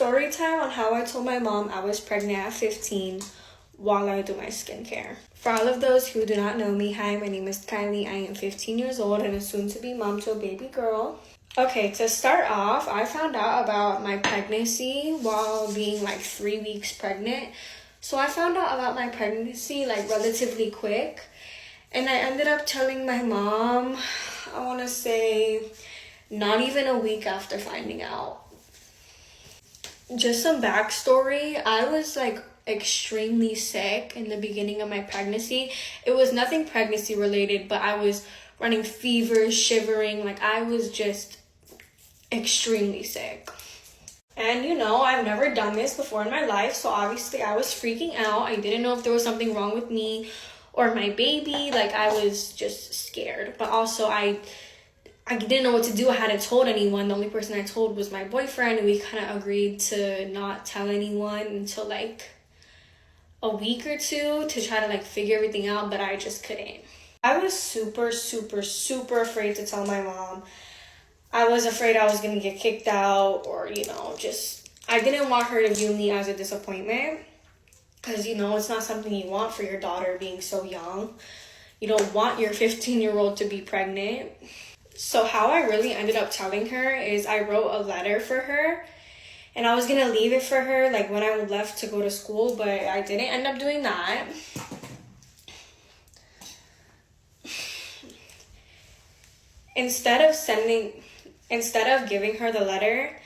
Story time on how I told my mom I was pregnant at 15 while I do my skincare. For all of those who do not know me, hi, my name is Kylie. I am 15 years old and a soon-to-be mom to a baby girl. Okay, to start off, I found out about my pregnancy while being like 3 weeks pregnant. So I found out about my pregnancy like relatively quick. And I ended up telling my mom, I want to say, not even a week after finding out. Just some backstory, I was like extremely sick in the beginning of my pregnancy. It was nothing pregnancy related, but I was running fever, shivering, like I was just extremely sick. And you know, I've never done this before in my life, so obviously I was freaking out. I didn't know if there was something wrong with me or my baby. Like I was just scared, but also I didn't know what to do. I hadn't told anyone. The only person I told was my boyfriend, and we kind of agreed to not tell anyone until like a week or two to try to like figure everything out, but I just couldn't. I was super afraid to tell my mom. I was afraid I was going to get kicked out, or, you know, just, I didn't want her to view me as a disappointment, because, you know, it's not something you want for your daughter being so young. You don't want your 15-year-old to be pregnant. So how I really ended up telling her is I wrote a letter for her, and I was going to leave it for her like when I left to go to school, but I didn't end up doing that. Instead of giving her the letter,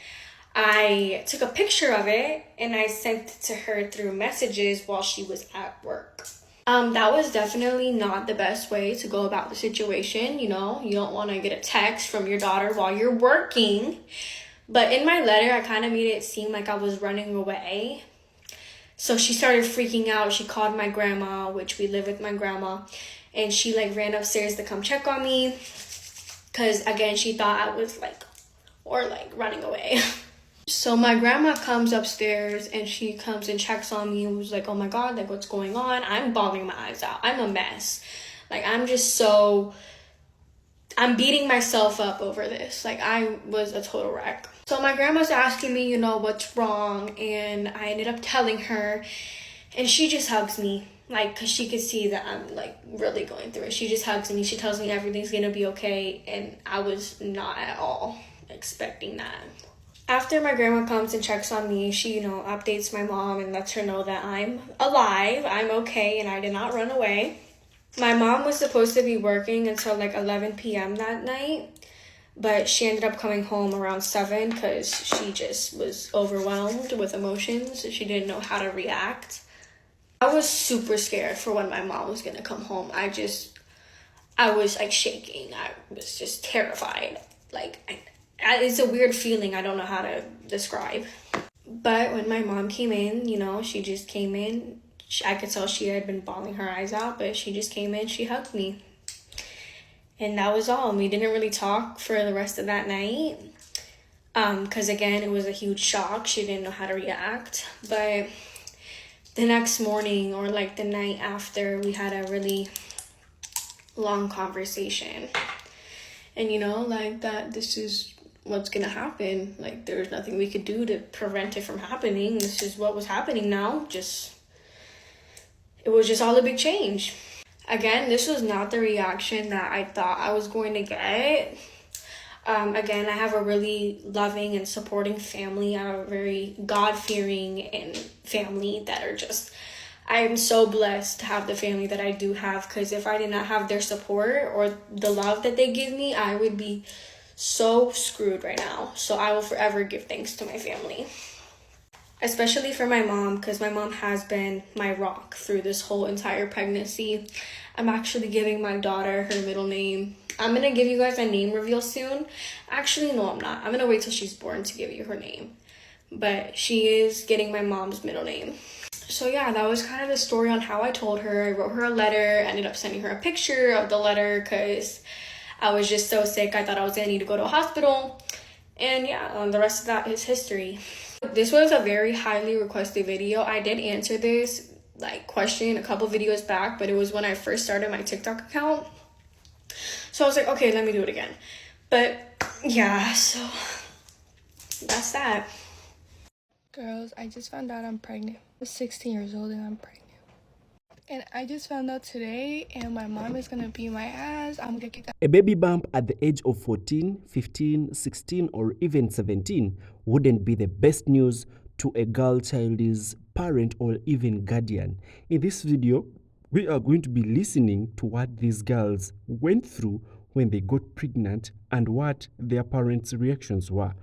I took a picture of it and I sent it to her through messages while she was at work. That was definitely not the best way to go about the situation. You know, you don't want to get a text from your daughter while you're working. But in my letter, I kind of made it seem like I was running away. So she started freaking out. She called my grandma, which we live with my grandma, and she like ran upstairs to come check on me. Because again, she thought I was like running away. So my grandma comes upstairs and she comes and checks on me and was like, oh my God, like what's going on? I'm bawling my eyes out. I'm a mess. Like I'm beating myself up over this. Like I was a total wreck. So my grandma's asking me, you know, what's wrong? And I ended up telling her, and she just hugs me. Like, because she could see that I'm, like, really going through it. She just hugs me. She tells me everything's going to be okay. And I was not at all expecting that. After my grandma comes and checks on me, she, you know, updates my mom and lets her know that I'm alive, I'm okay, and I did not run away. My mom was supposed to be working until, like, 11 p.m. that night. But she ended up coming home around 7 because she just was overwhelmed with emotions. She didn't know how to react. I was super scared for when my mom was going to come home. I was like shaking. I was just terrified. Like, it's a weird feeling I don't know how to describe. But when my mom came in, you know, she just came in. I could tell she had been bawling her eyes out, but she just came in, she hugged me. And that was all. We didn't really talk for the rest of that night. Because again, it was a huge shock. She didn't know how to react. But the next morning or like the night after, we had a really long conversation. And you know, like that this is what's gonna happen. Like there's nothing we could do to prevent it from happening. This is what was happening now. It was just all a big change. Again, this was not the reaction that I thought I was going to get. Again, I have a really loving and supporting family. I have a very God-fearing and family that are just, I am so blessed to have the family that I do have, because if I did not have their support or the love that they give me, I would be so screwed right now. So I will forever give thanks to my family. Especially for my mom, because my mom has been my rock through this whole entire pregnancy. I'm actually giving my daughter her middle name. I'm going to give you guys a name reveal soon. Actually, no, I'm not. I'm going to wait till she's born to give you her name. But she is getting my mom's middle name. So yeah, that was kind of the story on how I told her. I wrote her a letter, ended up sending her a picture of the letter because I was just so sick. I thought I was going to need to go to a hospital. And yeah, the rest of that is history. This was a very highly requested video. I did answer this question a couple videos back, but it was when I first started my TikTok account. So I was like, okay, let me do it again. But yeah, so that's that. Girls, I just found out I'm pregnant. I'm 16 years old and I'm pregnant. And I just found out today, and my mom is gonna beat my ass. I'm gonna get that. A baby bump at the age of 14, 15, 16, or even 17 wouldn't be the best news to a girl child's parent or even guardian. In this video, we are going to be listening to what these girls went through when they got pregnant and what their parents' reactions were.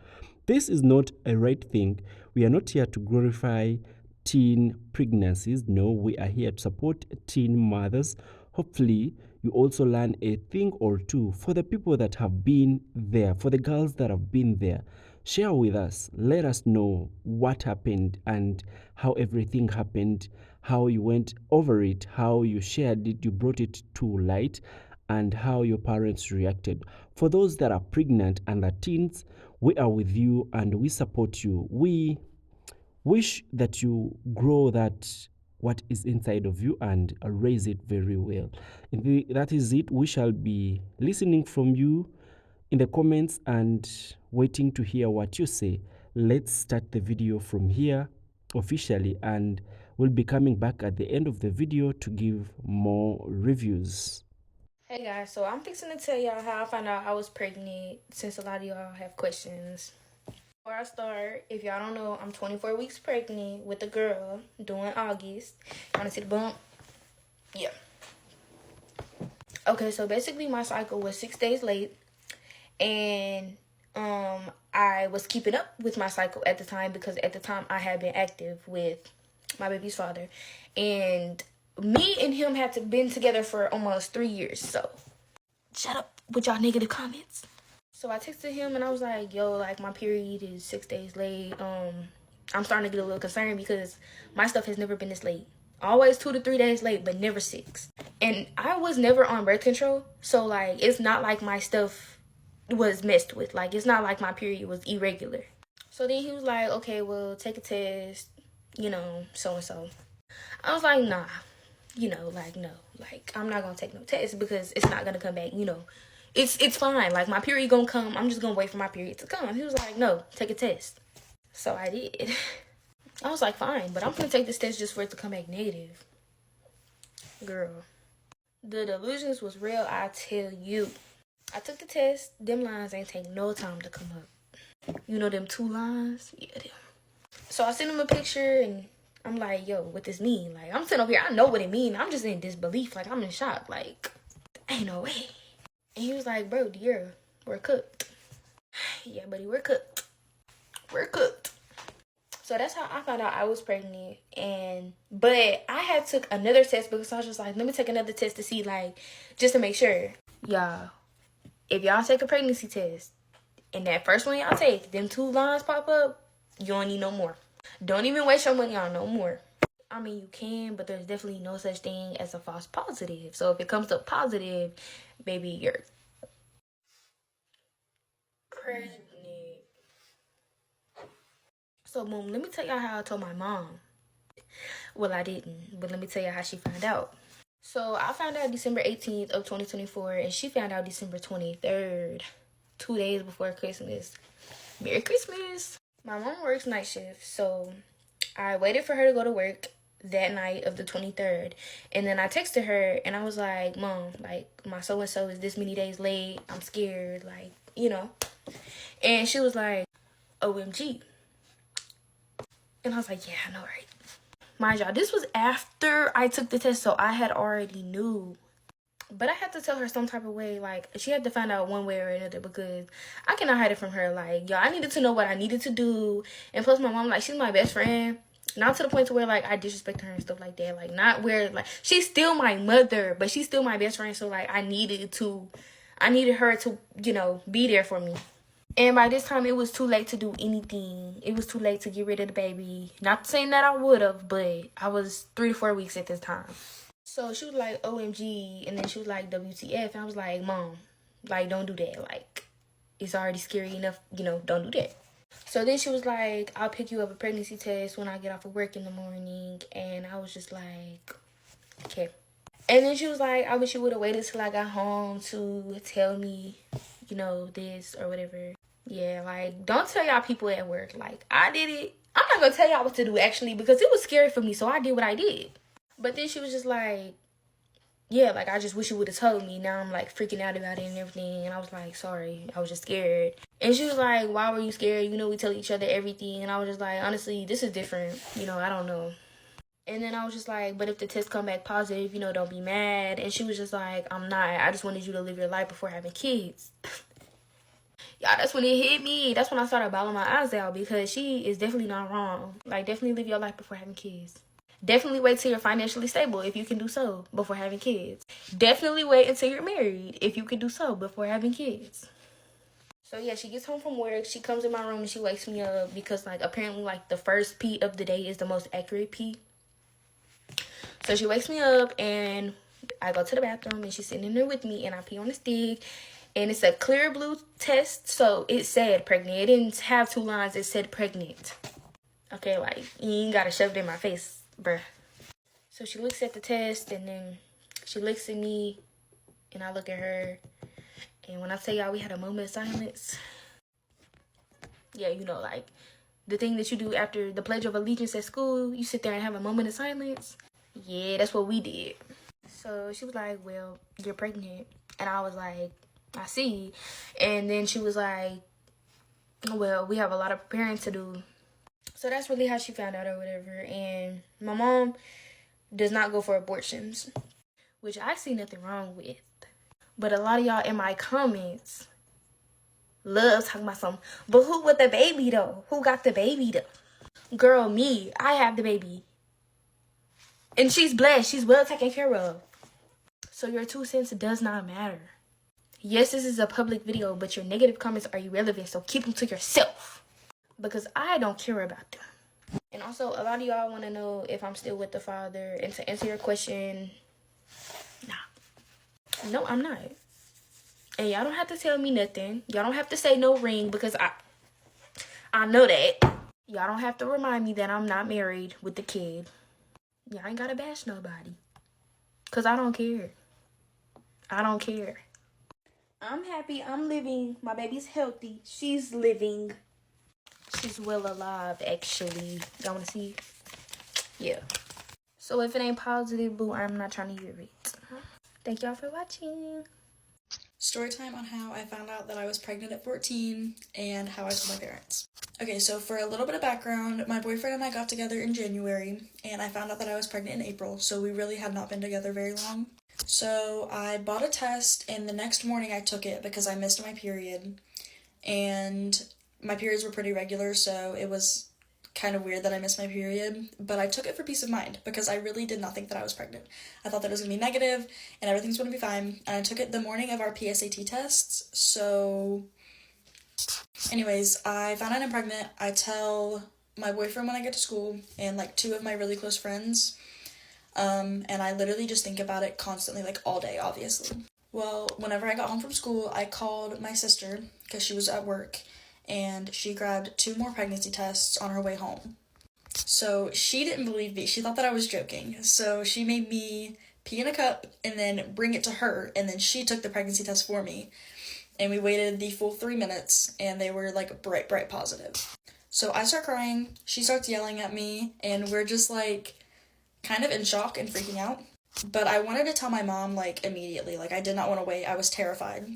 This is not a right thing. We are not here to glorify teen pregnancies. No, we are here to support teen mothers. Hopefully, you also learn a thing or two. For the people that have been there, for the girls that have been there, share with us. Let us know what happened and how everything happened, how you went over it, how you shared it, you brought it to light, and how your parents reacted. For those that are pregnant and are teens, we are with you and we support you. We wish that you grow what is inside of you and raise it very well. That is it. We shall be listening from you in the comments and waiting to hear what you say. Let's start the video from here officially, and we'll be coming back at the end of the video to give more reviews. Hey guys, so I'm fixing to tell y'all how I found out I was pregnant, since a lot of y'all have questions. Before I start, if y'all don't know, I'm 24 weeks pregnant with a girl during August. You wanna see the bump? Yeah. Okay, so basically my cycle was 6 days late, and I was keeping up with my cycle at the time because at the time I had been active with my baby's father, and me and him had been together for almost 3 years. So shut up with y'all negative comments. So I texted him and I was like, yo, like my period is 6 days late. I'm starting to get a little concerned because my stuff has never been this late. Always 2 to 3 days late, but never 6. And I was never on birth control, so like it's not like my stuff was messed with. Like it's not like my period was irregular. So then he was like, okay, well, take a test, so and so. I was like, nah, like no, like I'm not gonna take no test because it's not gonna come back, It's fine. Like, my period gonna come. I'm just gonna wait for my period to come. He was like, no, take a test. So I did. I was like, fine, but I'm gonna take this test just for it to come back negative. Girl, the delusions was real, I tell you. I took the test. Them lines ain't take no time to come up. You know them 2 lines? Yeah, them. So I sent him a picture, and I'm like, yo, what this mean? Like, I'm sitting over here. I know what it mean. I'm just in disbelief. Like, I'm in shock. Like, ain't no way. And he was like, bro, dear, we're cooked. Yeah, buddy, we're cooked. We're cooked. So that's how I found out I was pregnant. But I had took another test because I was just like, let me take another test to see, like, just to make sure. Y'all, if y'all take a pregnancy test and that first one y'all take, them 2 lines pop up, you don't need no more. Don't even waste your money on no more. I mean, you can, but there's definitely no such thing as a false positive. So if it comes up positive, baby, you're pregnant. So, boom, let me tell y'all how I told my mom. Well, I didn't, but let me tell you how she found out. So, I found out December 18th of 2024, and she found out December 23rd, 2 days before Christmas. Merry Christmas! My mom works night shift, so I waited for her to go to work that night of the 23rd, and then I texted her and I was like, Mom, like my so-and-so is this many days late, I'm scared, like, and she was like, OMG. And I was like, yeah, I know, right? Mind y'all, this was after I took the test, so I had already knew, but I had to tell her some type of way. Like, she had to find out one way or another because I cannot hide it from her. Like, y'all, I needed to know what I needed to do, and plus my mom, like, she's my best friend. Not to the point to where, like, I disrespect her and stuff like that. Like, not where, like, she's still my mother, but she's still my best friend. So, like, I needed her to, be there for me. And by this time, it was too late to do anything. It was too late to get rid of the baby. Not saying that I would have, but I was 3 to 4 weeks at this time. So, she was like, OMG. And then she was like, WTF. And I was like, Mom, like, don't do that. Like, it's already scary enough, don't do that. So then she was like, I'll pick you up a pregnancy test when I get off of work in the morning. And I was just like, okay. And then she was like, I wish you would have waited till I got home to tell me, this or whatever. Yeah, like, don't tell y'all people at work. Like, I did it. I'm not gonna tell y'all what to do actually, because it was scary for me, so I did what I did. But then she was just like, yeah, like, I just wish you would have told me. Now I'm like freaking out about it and everything. And I was like, sorry, I was just scared. And she was like, why were you scared? You know, we tell each other everything. And I was just like, honestly, this is different. You know, I don't know. And then I was just like, but if the test come back positive, you know, don't be mad. And she was just like, I'm not. I just wanted you to live your life before having kids. Y'all, that's when it hit me. That's when I started bawling my eyes out, because she is definitely not wrong. Like, definitely live your life before having kids. Definitely wait till you're financially stable if you can do so before having kids. Definitely wait until you're married if you can do so before having kids. So yeah, she gets home from work. She comes in my room and she wakes me up because, like, apparently, like, the first pee of the day is the most accurate pee. So she wakes me up and I go to the bathroom and she's sitting in there with me and I pee on the stick. And it's a clear blue test, so it said pregnant. It didn't have 2 lines, it said pregnant. Okay, like, you ain't gotta shove it in my face, bruh. So she looks at the test and then she looks at me and I look at her. And when I tell y'all we had a moment of silence, yeah, you know, like, the thing that you do after the Pledge of Allegiance at school, you sit there and have a moment of silence. Yeah, that's what we did. So she was like, well, you're pregnant. And I was like, I see. And then she was like, well, we have a lot of preparing to do. So that's really how she found out or whatever. And my mom does not go for abortions, which I see nothing wrong with. But a lot of y'all in my comments love talking about something. But who with the baby though? Who got the baby though? Girl, me. I have the baby. And she's blessed. She's well taken care of. So your 2 cents does not matter. Yes, this is a public video, but your negative comments are irrelevant, so keep them to yourself. Because I don't care about them. And also, a lot of y'all want to know if I'm still with the father. And to answer your question, nah. No, I'm not. And y'all don't have to tell me nothing. Y'all don't have to say no ring, because I know that. Y'all don't have to remind me that I'm not married with the kid. Y'all ain't gotta bash nobody. Because I don't care. I don't care. I'm happy. I'm living. My baby's healthy. She's living. She's well alive, actually. Y'all want to see? Yeah. So if it ain't positive, boo, I'm not trying to hear it. Thank y'all for watching. Story time on how I found out that I was pregnant at 14 and how I told my parents. Okay, so for a little bit of background, my boyfriend and I got together in January and I found out that I was pregnant in April, so we really had not been together very long. So I bought a test and the next morning I took it because I missed my period, and my periods were pretty regular, so it was kind of weird that I missed my period, but I took it for peace of mind because I really did not think that I was pregnant. I thought that it was going to be negative and everything's going to be fine, and I took it the morning of our PSAT tests. So anyways, I found out I'm pregnant. I tell my boyfriend when I get to school and like 2 of my really close friends, and I literally just think about it constantly, like all day, obviously. Well, whenever I got home from school, I called my sister because she was at work, and she grabbed 2 more pregnancy tests on her way home. So she didn't believe me. She thought that I was joking. So she made me pee in a cup and then bring it to her, and then she took the pregnancy test for me. And we waited the full 3 minutes, and they were like bright positive. So I start crying, she starts yelling at me, and we're just like kind of in shock and freaking out. But I wanted to tell my mom like immediately. Like, I did not want to wait. I was terrified.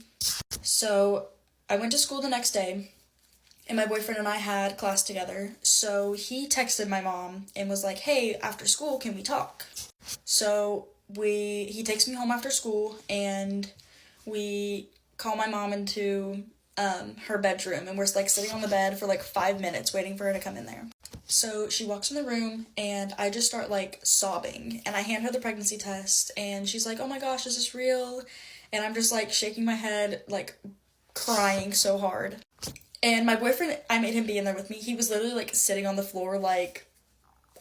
So I went to school the next day, and my boyfriend and I had class together. So he texted my mom and was like, hey, after school, can we talk? So he takes me home after school, and we call my mom into her bedroom, and we're like sitting on the bed for like 5 minutes waiting for her to come in there. So she walks in the room, and I just start like sobbing, and I hand her the pregnancy test, and she's like, oh my gosh, is this real? And I'm just like shaking my head, like crying so hard. And my boyfriend, I made him be in there with me. He was literally like sitting on the floor, like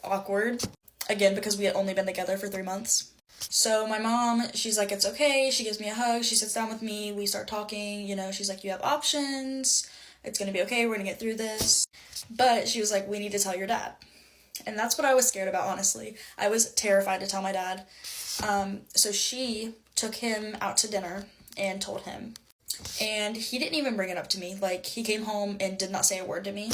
awkward, again, because we had only been together for 3 months. So my mom, she's like, it's okay. She gives me a hug. She sits down with me. We start talking, you know, she's like, you have options. It's going to be okay. We're going to get through this. But she was like, we need to tell your dad. And that's what I was scared about, honestly. I was terrified to tell my dad. So she took him out to dinner and told him. And he didn't even bring it up to me. Like, he came home and did not say a word to me.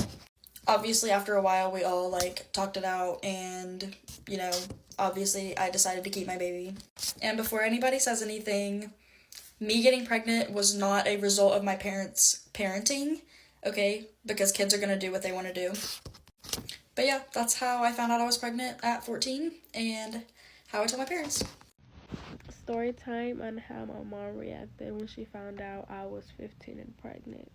Obviously, after a while, we all, like, talked it out, and, you know, obviously, I decided to keep my baby. And before anybody says anything, me getting pregnant was not a result of my parents' parenting, okay? Because kids are gonna do what they want to do. But yeah, that's how I found out I was pregnant at 14, and how I told my parents. Story time on how my mom reacted when she found out I was 15 and pregnant.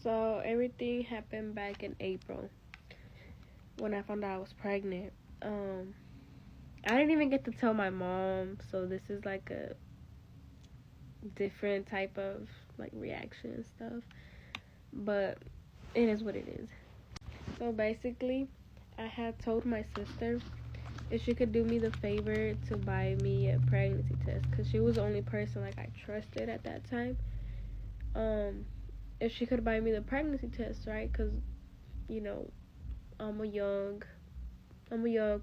So everything happened back in April when I found out I was pregnant. I didn't even get to tell my mom, so this is like a different type of like reaction and stuff, but it is what it is. So basically, I had told my sister if she could do me the favor to buy me a pregnancy test, because she was the only person like I trusted at that time. If she could buy me the pregnancy test, right? Because, you know, I'm a young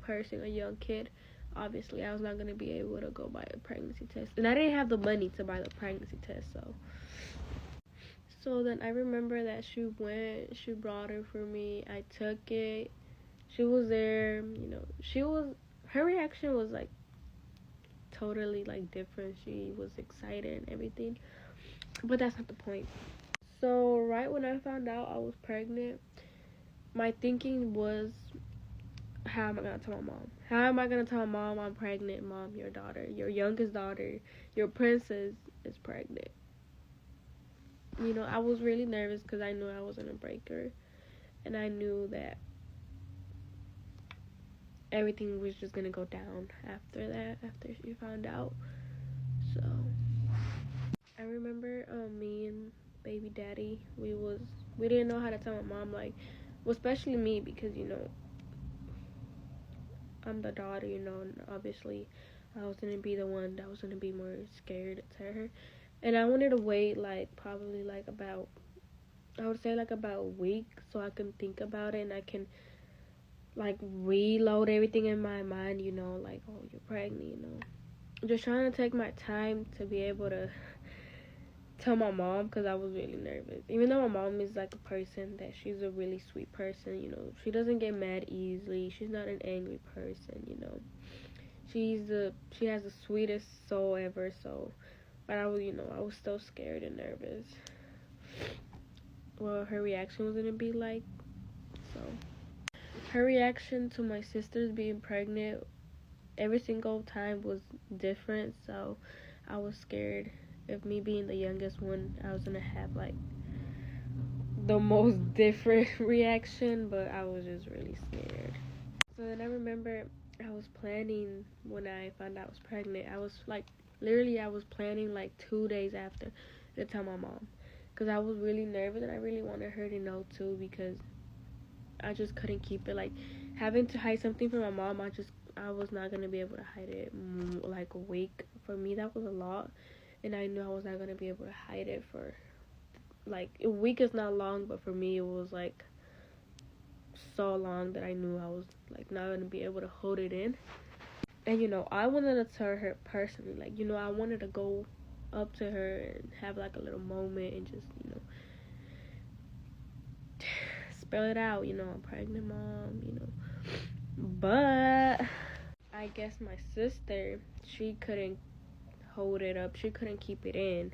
person, a young kid. Obviously, I was not going to be able to go buy a pregnancy test. And I didn't have the money to buy the pregnancy test, So then I remember that she brought it for me. I took it. She was there, you know, her reaction was like totally like different. She was excited and everything. But that's not the point. So right when I found out I was pregnant, my thinking was, how am I gonna tell my mom? How am I gonna tell my mom I'm pregnant? Mom, your daughter, your youngest daughter, your princess is pregnant. You know, I was really nervous because I knew I was gonna break her, and I knew that everything was just gonna go down after that, after she found out. So I remember me and baby daddy, we didn't know how to tell my mom, like, well, especially me, because, you know, I'm the daughter, you know, and obviously I was gonna be the one that was gonna be more scared to tell her. And I wanted to wait like probably like about, I would say like about a week, so I can think about it and I can like reload everything in my mind, you know, like, oh, you're pregnant, you know. Just trying to take my time to be able to tell my mom, because I was really nervous. Even though my mom is like a person that she's a really sweet person, you know, she doesn't get mad easily. She's not an angry person, you know. She has the sweetest soul ever. So, but I was still scared and nervous. Well, her reaction was gonna be like. So, her reaction to my sisters being pregnant every single time was different. So, I was scared. Of me being the youngest one, I was gonna have like the most different reaction, but I was just really scared. So then I remember I was planning when I found out I was pregnant. I was like, literally, I was planning like 2 days after to tell my mom, because I was really nervous and I really wanted her to know too, because I just couldn't keep it. Like, having to hide something from my mom, I was not gonna be able to hide it like a week. For me, that was a lot. And I knew I was not going to be able to hide it for, like, a week is not long, but for me, it was, like, so long that I knew I was, like, not going to be able to hold it in. And, you know, I wanted to tell her personally. Like, you know, I wanted to go up to her and have, like, a little moment and just, you know, spell it out. You know, I'm pregnant, Mom, you know. But I guess my sister, she couldn't hold it up. She couldn't keep it in.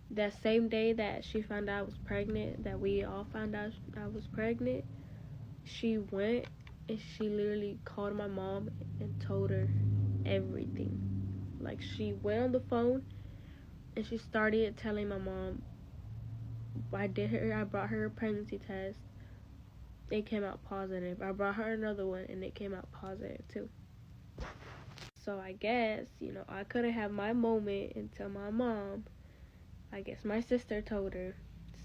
That same day that she found out I was pregnant, that we all found out I was pregnant, she went and she literally called my mom and told her everything. Like, she went on the phone and she started telling my mom, I brought her a pregnancy test. It came out positive. I brought her another one and it came out positive too. So I guess, you know, I couldn't have my moment until my mom, I guess my sister told her.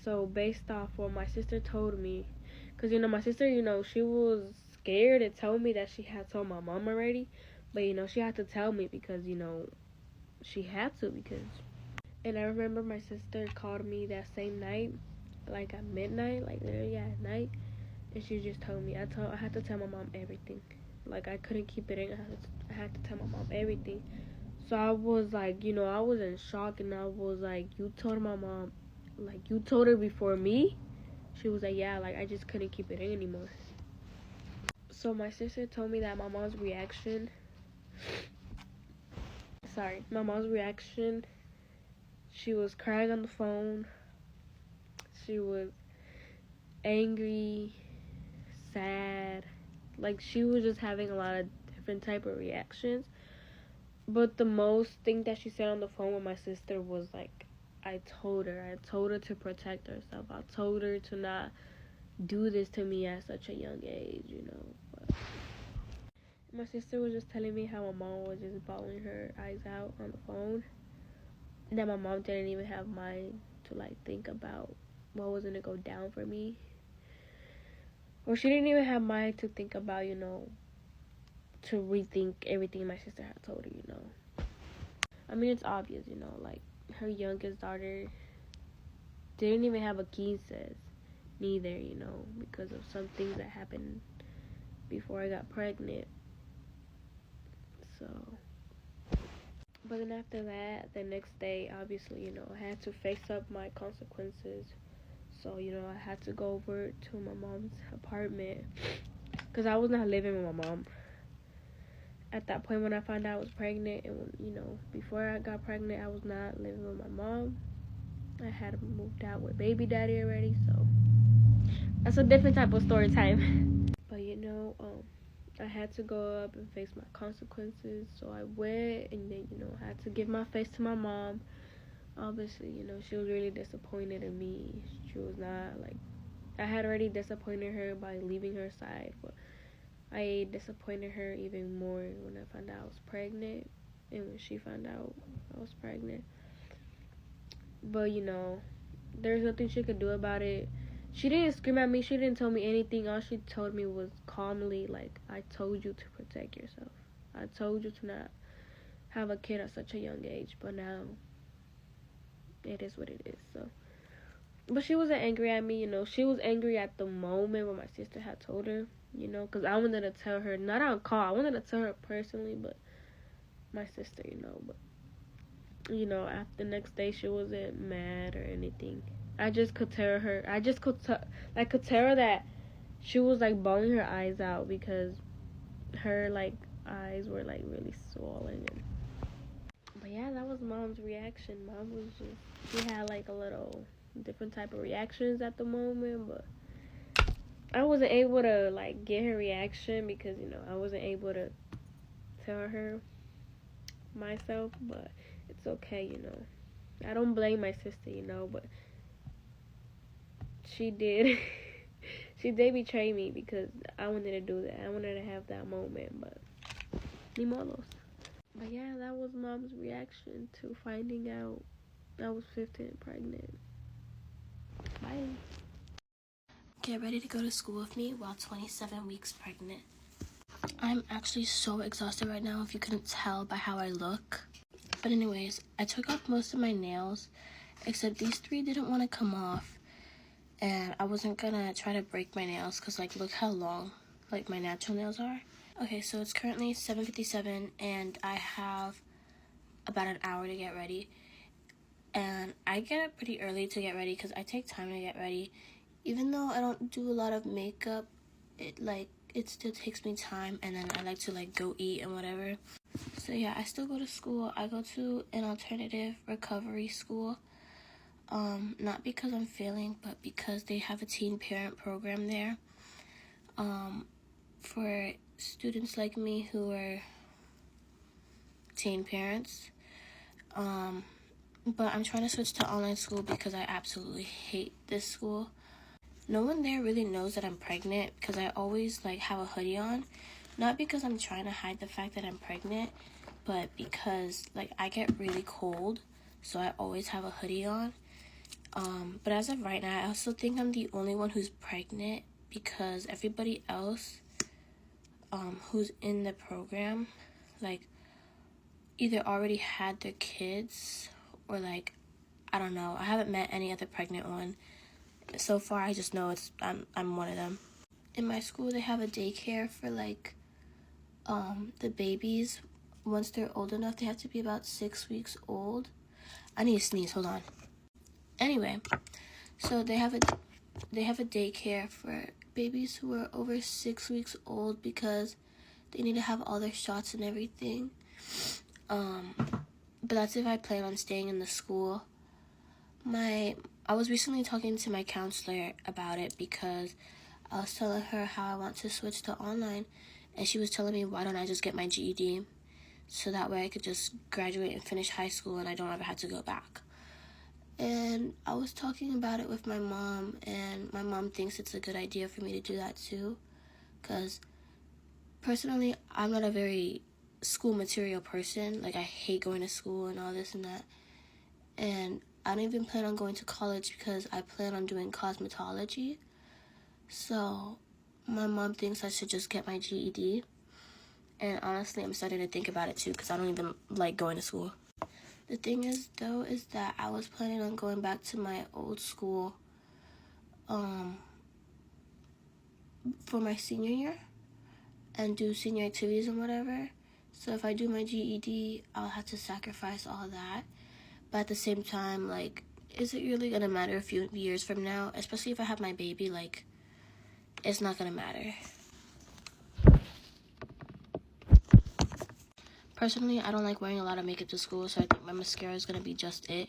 So based off what my sister told me, because, you know, my sister, you know, she was scared to tell me that she had told my mom already. But, you know, she had to tell me because, you know, she had to because. And I remember my sister called me that same night, like at midnight, like literally at night. And she just told me, I had to tell my mom everything. Like, I couldn't keep it in. I had to tell my mom everything. So I was like, you know, I was in shock, and I was like, you told my mom, like, you told her before me? She was like, yeah, like I just couldn't keep it in anymore. So my sister told me that my mom's reaction, she was crying on the phone. She was angry, sad. Like, she was just having a lot of different type of reactions. But the most thing that she said on the phone with my sister was like, I told her to protect herself. I told her to not do this to me at such a young age, you know. But my sister was just telling me how my mom was just bawling her eyes out on the phone. And that my mom didn't even have mind to like think about what was gonna go down for me. Or she didn't even have mind to think about, you know, to rethink everything my sister had told her, you know. I mean, it's obvious, you know, like, her youngest daughter didn't even have a key says neither, you know, because of some things that happened before I got pregnant. So, but then after that, the next day, obviously, you know, I had to face up my consequences. So, you know, I had to go over to my mom's apartment because I was not living with my mom at that point when I found out I was pregnant. And when, you know, before I got pregnant, I was not living with my mom. I had moved out with baby daddy already, so that's a different type of story time. But you know, I had to go up and face my consequences, so I went, and then, you know, I had to give my face to my mom. Obviously, you know, she was really disappointed in me. She was not, like, I had already disappointed her by leaving her side, but I disappointed her even more when I found out I was pregnant, and when she found out I was pregnant. But, you know, there's nothing she could do about it. She didn't scream at me. She didn't tell me anything. All she told me was calmly, like, I told you to protect yourself. I told you to not have a kid at such a young age. But now, it is what it is. So, but she wasn't angry at me, you know. She was angry at the moment when my sister had told her, you know, because I wanted to tell her, not on call. I wanted to tell her personally, but my sister, you know. But, you know, after the next day, she wasn't mad or anything. I just could tell her. I could tell her that she was like bawling her eyes out because her like eyes were like really swollen. But yeah, that was mom's reaction. Mom was just, she had like a little different type of reactions at the moment, but I wasn't able to like get her reaction because, you know, I wasn't able to tell her myself. But it's okay, you know. I don't blame my sister, you know, but she did betray me because I wanted to do that. I wanted to have that moment, but ni modos. But yeah, that was mom's reaction to finding out I was 15 pregnant. Bye. Get ready to go to school with me while 27 weeks pregnant. I'm actually so exhausted right now, if you couldn't tell by how I look. But anyways, I took off most of my nails, except these 3 didn't want to come off. And I wasn't gonna try to break my nails because, like, look how long, like, my natural nails are. Okay, so it's currently 7:57 and I have about an hour to get ready. And I get up pretty early to get ready because I take time to get ready. Even though I don't do a lot of makeup, it still takes me time, and then I like to, like, go eat and whatever. So yeah, I still go to school. I go to an alternative recovery school. Not because I'm failing, but because they have a teen parent program there, for students like me who are teen parents. But I'm trying to switch to online school because I absolutely hate this school. No one there really knows that I'm pregnant because I always, like, have a hoodie on. Not because I'm trying to hide the fact that I'm pregnant, but because, like, I get really cold, so I always have a hoodie on. But as of right now, I also think I'm the only one who's pregnant because everybody else, who's in the program, like, either already had their kids or, like, I don't know. I haven't met any other pregnant one. So far, I just know I'm one of them. In my school, they have a daycare for, like, the babies. Once they're old enough, they have to be about 6 weeks old. I need to sneeze, hold on. Anyway, so they have they have a daycare for babies who are over 6 weeks old because they need to have all their shots and everything. But that's if I plan on staying in the school. I was recently talking to my counselor about it because I was telling her how I want to switch to online, and she was telling me, why don't I just get my GED, so that way I could just graduate and finish high school and I don't ever have to go back. And I was talking about it with my mom, and my mom thinks it's a good idea for me to do that too, because personally, I'm not a very school material person. Like, I hate going to school and all this and that. And I don't even plan on going to college because I plan on doing cosmetology. So my mom thinks I should just get my GED. And honestly, I'm starting to think about it too because I don't even like going to school. The thing is, though, is that I was planning on going back to my old school for my senior year and do senior activities and whatever. So if I do my GED, I'll have to sacrifice all that. But at the same time, like, is it really going to matter a few years from now? Especially if I have my baby, like, it's not going to matter. Personally, I don't like wearing a lot of makeup to school, so I think my mascara is going to be just it.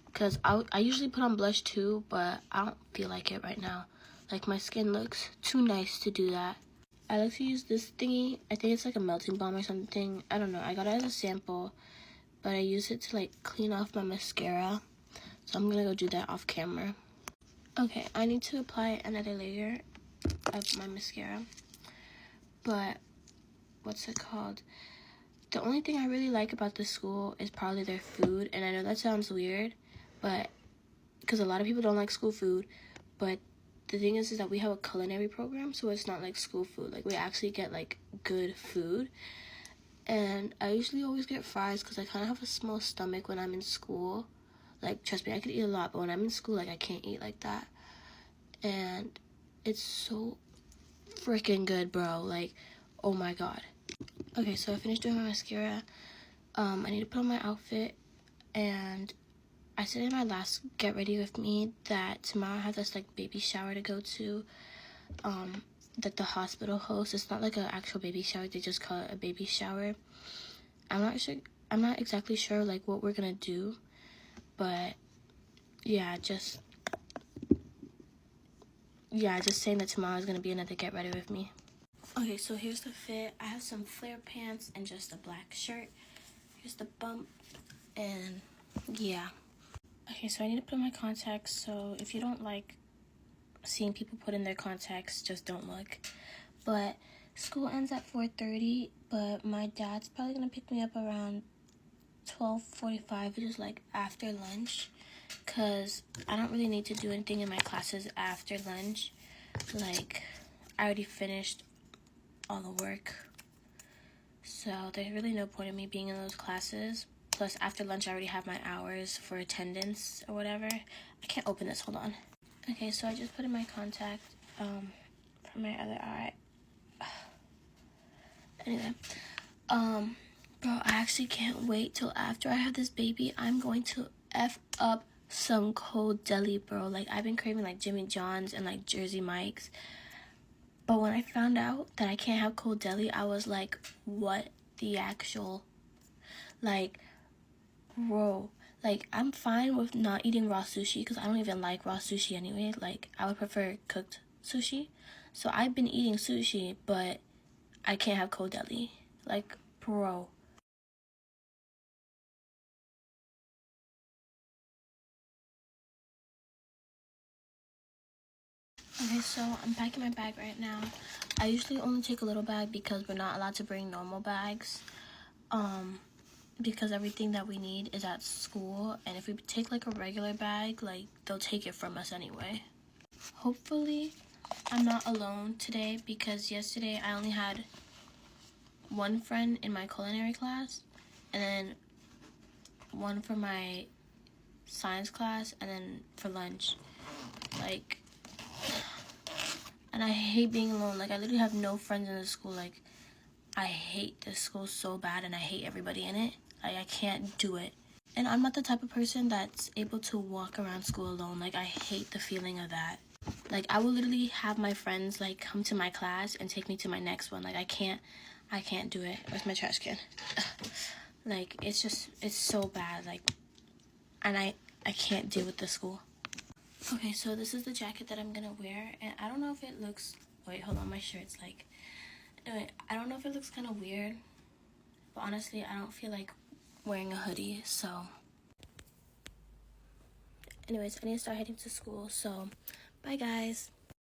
Because I usually put on blush too, but I don't feel like it right now. Like, my skin looks too nice to do that. I like to use this thingy. I think it's like a melting balm or something. I don't know. I got it as a sample, but I use it to, like, clean off my mascara. So I'm going to go do that off camera. Okay, I need to apply another layer of my mascara. But, what's it called? The only thing I really like about this school is probably their food. And I know that sounds weird, but because a lot of people don't like school food. But the thing is that we have a culinary program, so it's not like school food. Like, we actually get, like, good food. And I usually always get fries because I kind of have a small stomach when I'm in school. Like, trust me, I could eat a lot, but when I'm in school, like, I can't eat like that. And it's so freaking good, bro. Like, oh my god. Okay, so I finished doing my mascara. I need to put on my outfit, and I said in my last get ready with me that tomorrow I have this, like, baby shower to go to, that the hospital hosts. It's not like an actual baby shower, they just call it a baby shower. I'm not exactly sure, like, what we're gonna do, but yeah, just saying that tomorrow is gonna be another get ready with me. Okay, so here's the fit. I have some flare pants and just a black shirt. Here's the bump, and yeah. Okay, so I need to put in my contacts, so if you don't like seeing people put in their contacts, just don't look. But school ends at 4:30, but my dad's probably gonna pick me up around 12:45, which is like after lunch, because I don't really need to do anything in my classes after lunch. Like, I already finished all the work, so there's really no point in me being in those classes. Plus, after lunch, I already have my hours for attendance or whatever. I can't open this, hold on. Okay, so I just put in my contact for my other eye. Anyway, bro, I actually can't wait till after I have this baby. I'm going to F up some cold deli, bro. Like, I've been craving, like, Jimmy John's and, like, Jersey Mike's. But when I found out that I can't have cold deli, I was like, what the actual, like, bro. Like, I'm fine with not eating raw sushi because I don't even like raw sushi anyway. Like, I would prefer cooked sushi. So I've been eating sushi, but I can't have cold deli. Like, bro. Okay, so I'm packing my bag right now. I usually only take a little bag because we're not allowed to bring normal bags. Because everything that we need is at school, and if we take, like, a regular bag, like, they'll take it from us anyway. Hopefully, I'm not alone today, because yesterday I only had one friend in my culinary class, and then one for my science class, and then for lunch. Like, and I hate being alone. Like, I literally have no friends in the school. Like, I hate this school so bad, and I hate everybody in it. Like, I can't do it. And I'm not the type of person that's able to walk around school alone. Like, I hate the feeling of that. Like, I will literally have my friends, like, come to my class and take me to my next one. Like, I can't do it. Where's my trash can? Like, it's so bad. Like, and I can't deal with the school. Okay, so this is the jacket that I'm gonna wear, and I don't know if it looks, wait, hold on, my shirt's like, anyway, I don't know if it looks kind of weird, but honestly, I don't feel like wearing a hoodie, so. Anyways, I need to start heading to school, so bye guys.